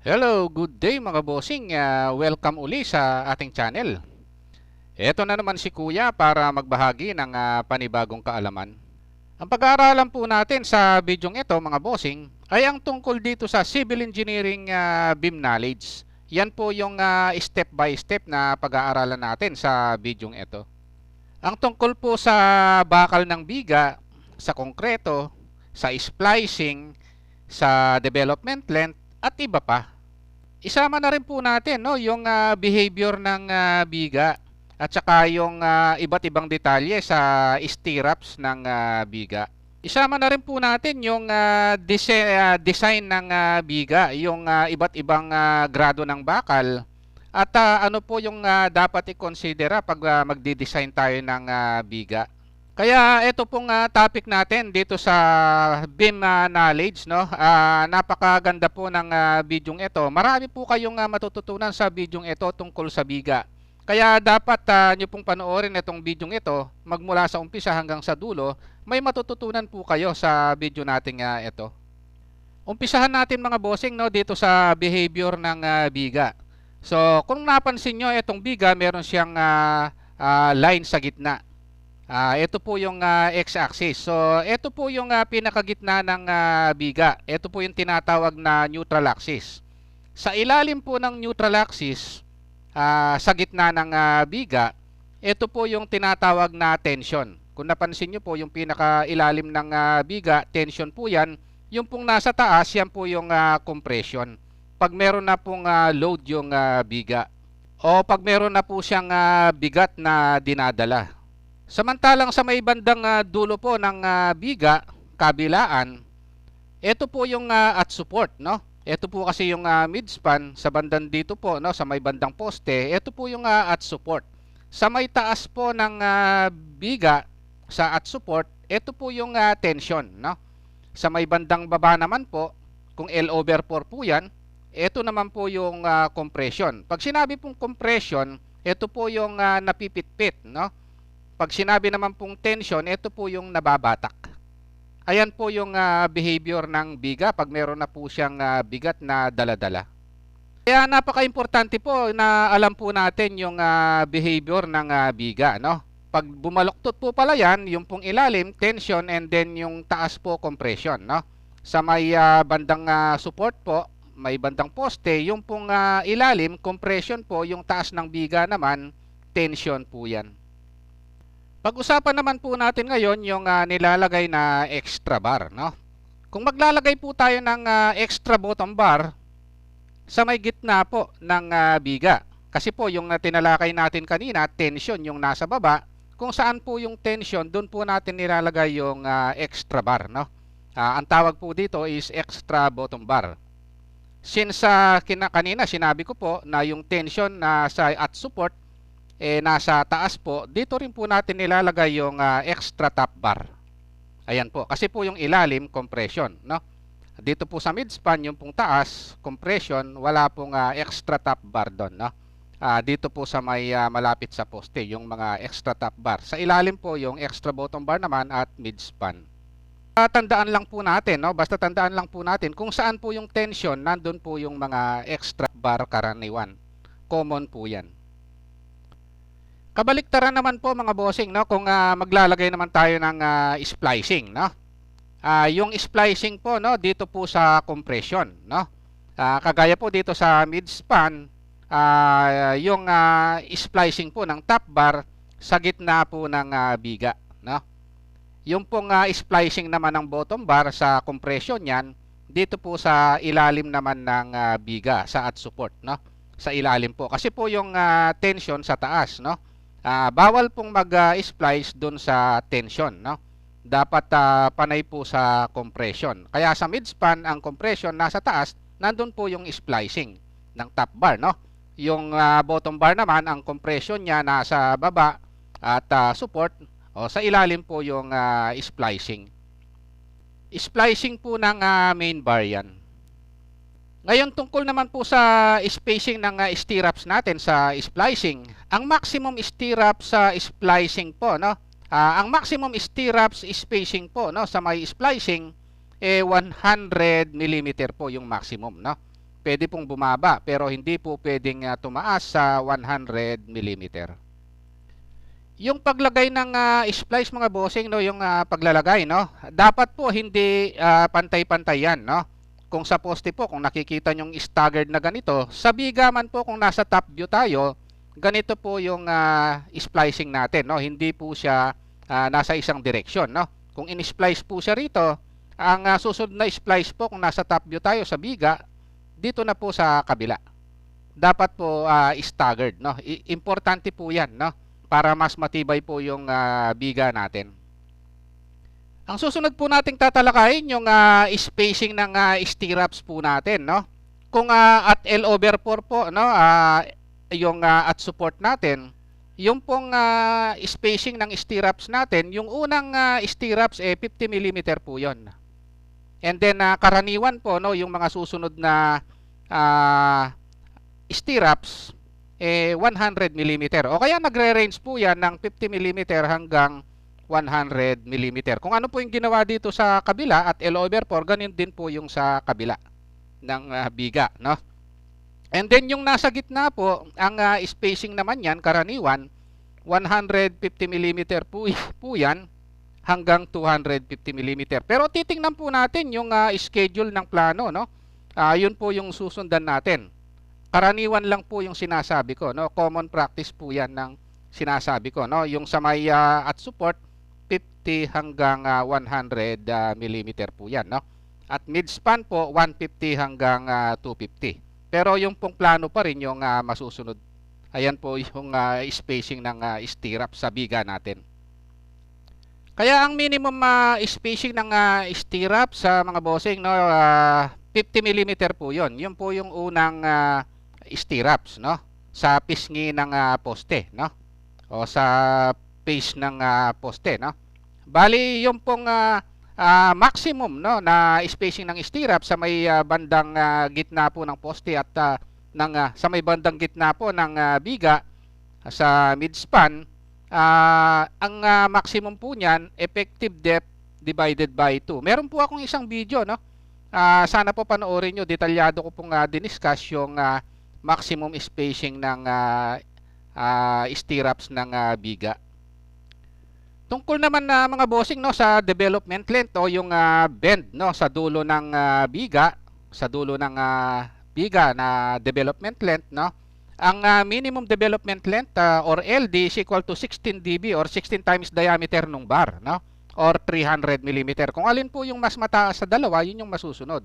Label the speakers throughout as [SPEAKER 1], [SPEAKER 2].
[SPEAKER 1] Hello, good day mga bossing. Welcome uli sa ating channel. Ito na naman si Kuya para magbahagi ng panibagong kaalaman. Ang pag-aaralan po natin sa bidyong ito mga bossing ay ang tungkol dito sa Civil Engineering BIM Knowledge. Yan po yung step by step na pag-aaralan natin sa bidyong ito. Ang tungkol po sa bakal ng biga, sa konkreto, sa splicing, sa development length at iba pa. Isama na rin po natin no, yung behavior ng biga at saka yung iba't ibang detalye sa stirrups ng biga. Isama na rin po natin yung design ng biga, yung iba't ibang grado ng bakal at ano po yung dapat i-considera pag magdi-design tayo ng biga. Kaya ito pong topic natin dito sa BIM knowledge, no? Napakaganda po ng bidyong ito. Marami po kayong matututunan sa bidyong ito tungkol sa biga. Kaya dapat nyo pong panoorin itong bidyong ito magmula sa umpisa hanggang sa dulo. May matututunan po kayo sa video natin ito. Umpisahan natin mga bossing no, dito sa behavior ng biga. So kung napansin nyo itong biga meron siyang line sa gitna. Ito po yung x-axis. So, ito po yung pinakagitna ng biga. Ito po yung tinatawag na neutral axis. Sa ilalim po ng neutral axis, sa gitna ng biga, ito po yung tinatawag na tension. Kung napansin nyo po, yung pinakailalim ng biga, tension po yan. Yung pong nasa taas, yan po yung compression. Pag meron na pong load yung biga. O pag meron na po siyang bigat na dinadala. Samantalang sa may bandang dulo po ng biga, kabilaan, ito po yung at support, no? Ito po kasi yung midspan sa bandang dito po, no, sa may bandang poste, ito po yung at support. Sa may taas po ng biga sa at support, ito po yung tension, no? Sa may bandang baba naman po, kung L/4 po yan, ito naman po yung compression. Pag sinabi pong compression, ito po yung napipitpit, no? Pag sinabi naman pong tension, ito po yung nababatak. Ayan po yung behavior ng biga pag meron na po siyang bigat na daladala. Kaya napaka-importante po na alam po natin yung behavior ng biga, no? Pag bumaluktot po pala yan, yung pong ilalim, tension, and then yung taas po, compression, no? Sa may bandang support po, may bandang poste, yung pong ilalim, compression po, yung taas ng biga naman, tension po yan. Pag-usapan naman po natin ngayon yung nilalagay na extra bar, no? Kung maglalagay po tayo ng extra bottom bar sa may gitna po ng biga. Kasi po yung tinalakay natin kanina, tension yung nasa baba. Kung saan po yung tension, doon po natin nilalagay yung extra bar, no? Ang tawag po dito is extra bottom bar. Since kanina sinabi ko po na yung tension na sa at support nasa taas po, dito rin po natin nilalagay yung extra top bar. Ayan po, kasi po yung ilalim, compression, no? Dito po sa midspan, yung pong taas, compression, wala pong extra top bar doon, no? Dito po sa may malapit sa poste, yung mga extra top bar. Sa ilalim po, yung extra bottom bar naman at midspan. Tandaan lang po natin, no? Basta tandaan lang po natin kung saan po yung tension, nandun po yung mga extra bar karaniwan. Common po yan. Kabaliktaran naman po mga bossing, no, kung maglalagay naman tayo ng splicing, no. Yung splicing po, no, dito po sa compression, no. Kagaya po dito sa midspan, yung splicing po ng top bar sa gitna po ng biga, no. Yung pong splicing naman ng bottom bar sa compression niyan, dito po sa ilalim naman ng biga sa at support, no. Sa ilalim po kasi po yung tension sa taas, no. Bawal pong mag-splice dun sa tension, no? Dapat panay po sa compression. Kaya sa midspan, ang compression nasa taas, nandun po yung splicing ng top bar, no? Yung bottom bar naman, ang compression niya nasa baba at support, o sa ilalim po yung splicing. Splicing po ng main bar yan. Ngayon tungkol naman po sa spacing ng stirrups natin sa splicing. Ang maximum stirrup sa splicing po, no? Ang maximum stirrups spacing po, no, sa may splicing 100 mm po yung maximum, no? pwede pong bumaba pero hindi po pwedeng tumaas sa 100 mm. Yung paglagay ng splice mga bossing, no, yung paglalagay, no, dapat po hindi pantay-pantay yan, no. Kung sa poste po, kung nakikita nyong staggered na ganito, sa biga man po kung nasa top view tayo, ganito po yung splicing natin, no. Hindi po siya nasa isang direksyon, no. Kung in-splice po siya rito, ang susunod na splice po kung nasa top view tayo sa biga, dito na po sa kabila. Dapat po staggered, no. Importante po 'yan, no, para mas matibay po yung biga natin. Ang susunod po nating tatalakayin yung spacing ng stirrups po natin, no. Kung at L over 4 po, no, yung at support natin, yung pong spacing ng stirrups natin, yung unang stirrups 50 mm po 'yon. And then karaniwan po, no, yung mga susunod na stirrups 100 mm. O kaya nagre-range po yan ng 50 mm hanggang 100 mm. Kung ano po yung ginawa dito sa kabila at L over 4, ganun din po yung sa kabila ng biga, no? And then yung nasa gitna po, ang spacing naman yan, karaniwan, 150 mm po yan hanggang 250 mm. Pero titingnan po natin yung schedule ng plano, no? Yun po yung susundan natin. Karaniwan lang po yung sinasabi ko, no? Common practice po yan ng sinasabi ko, no? Yung sa may at support, 50 hanggang 100 mm po yan, no? At mid-span po, 150 hanggang 250. Pero yung pong plano pa rin yung masusunod. Ayan po yung spacing ng stirrup sa biga natin. Kaya ang minimum spacing ng stirrup sa mga bossing, no, 50 mm po 'yon. Yun po yung unang stirrups, no, sa pisngi ng poste, no, o sa face ng poste, no. Bali yung pong maximum, no, na spacing ng stirrup sa may bandang gitna po ng poste at sa may bandang gitna po ng biga sa midspan. Ang maximum po niyan, effective depth divided by 2. Meron po akong isang video, no? Sana po panoorin nyo. Detalyado ko pong diniscuss yung maximum spacing ng stirrups ng biga. Tungkol naman na mga bossing, no, sa development length o yung bend, no, sa dulo ng biga, sa dulo ng biga na development length, no? Ang minimum development length or LD is equal to 16 dB or 16 times diameter ng bar, no? Or 300 mm. Kung alin po yung mas mataas sa dalawa, yun yung masusunod.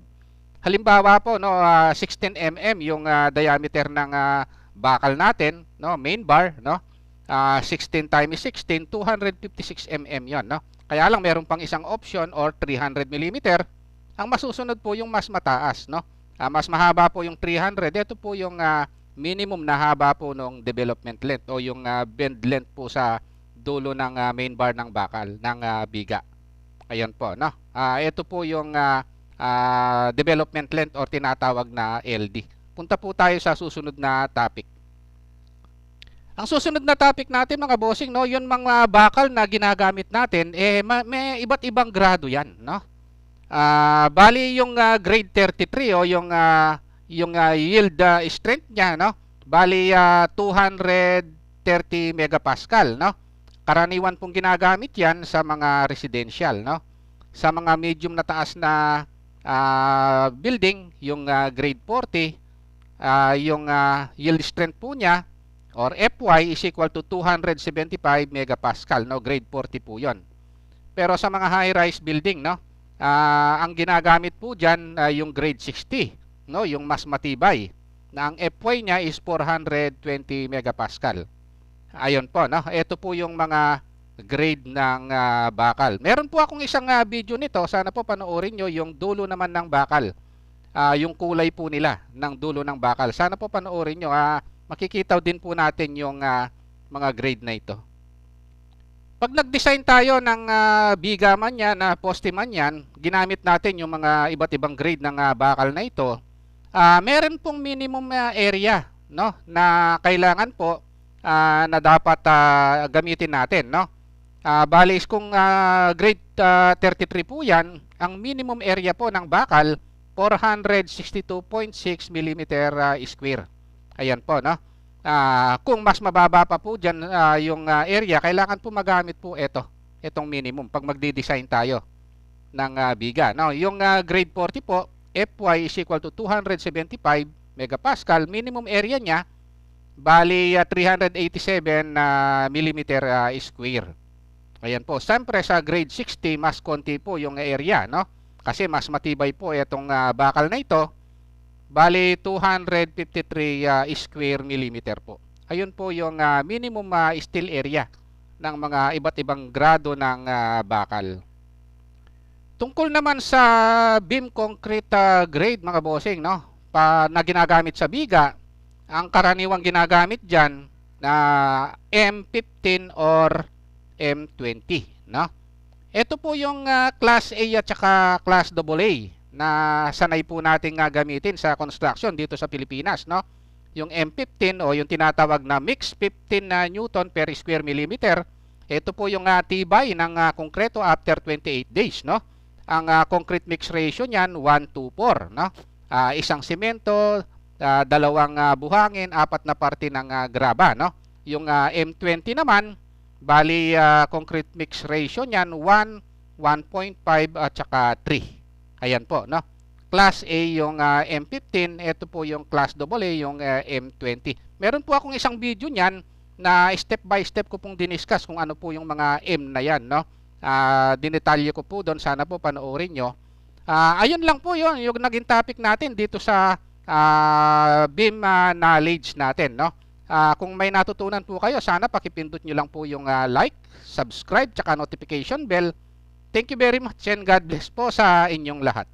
[SPEAKER 1] Halimbawa po, no, 16 mm yung diameter ng bakal natin, no, main bar, no? 16 times 16, 256 mm yon, no? Kaya lang meron pang isang option or 300 mm. Ang masusunod po yung mas mataas, no? Mas mahaba po yung 300. Ito po yung minimum na haba po ng development length o yung bend length po sa dulo ng main bar ng bakal ng biga. Ayan po, no? Ito po yung development length or tinatawag na LD. Punta po tayo sa susunod na topic. Ang susunod na topic natin mga bossing, no, yun mga bakal na ginagamit natin, may iba't ibang grado yan, no? Bali yung grade 33 o yung yield strength niya, no? Bali 230 megapascal, no? Karaniwan pong ginagamit 'yan sa mga residential, no? Sa mga medium na taas na building, yung grade 40, yung yield strength po niya or FY is equal to 275 megapascal, no? Grade 40 po 'yon. Pero sa mga high-rise building, no? Ang ginagamit po diyan yung grade 60, no, yung mas matibay na ang FY niya is 420 megapascal. Ayun po, no. Ito po yung mga grade ng bakal. Meron po akong isang video nito, sana po panoorin nyo yung dulo naman ng bakal. Yung kulay po nila ng dulo ng bakal. Sana po panoorin nyo. Makikita din po natin yung mga grade na ito. Pag nag-design tayo ng biga man yan, poste man yan, ginamit natin yung mga iba't ibang grade ng bakal na ito. Meron pong minimum area, no, na kailangan po na dapat gamitin natin, no. Bali kung grade 33 po yan, ang minimum area po ng bakal 462.6 mm square. Ayan po, no? Kung mas mababa pa po dyan yung area, kailangan po magamit po itong minimum pag magdi-design tayo ng biga. Now, yung grade 40 po, Fy is equal to 275 megapascal. Minimum area niya, bali 387 mm square. Ayan po. Siyempre sa grade 60, mas konti po yung area, no? Kasi mas matibay po itong bakal na ito. Bali 253 square millimeter po. Ayun po yung minimum steel area ng mga iba't ibang grado ng bakal. Tungkol naman sa beam concrete grade mga bossing, no? Na ginagamit sa biga, ang karaniwang ginagamit diyan na M15 or M20, no? Ito po yung class A at saka class AA na sanay po nating gamitin sa construction dito sa Pilipinas, no? Yung M15 o yung tinatawag na mix 15 Newton per square millimeter, ito po yung tibay ng konkreto after 28 days, no? Ang concrete mix ratio niyan 1:4, no? Isang semento, dalawang buhangin, 4 na parte ng graba, no? Yung M20 naman, bali concrete mix ratio niyan 1.5 at saka 3. Ayan po, no? Class A yung M15, ito po yung class AA yung M20. Meron po akong isang video niyan na step by step ko pong diniscuss kung ano po yung mga M na yan, no? Dinetalye ko po doon, sana po panoorin nyo. Ayun lang po yun, yung naging topic natin dito sa beam knowledge natin, no? Kung may natutunan po kayo, sana pakipindot nyo lang po yung like, subscribe, tsaka notification bell. Thank you very much and God bless po sa inyong lahat.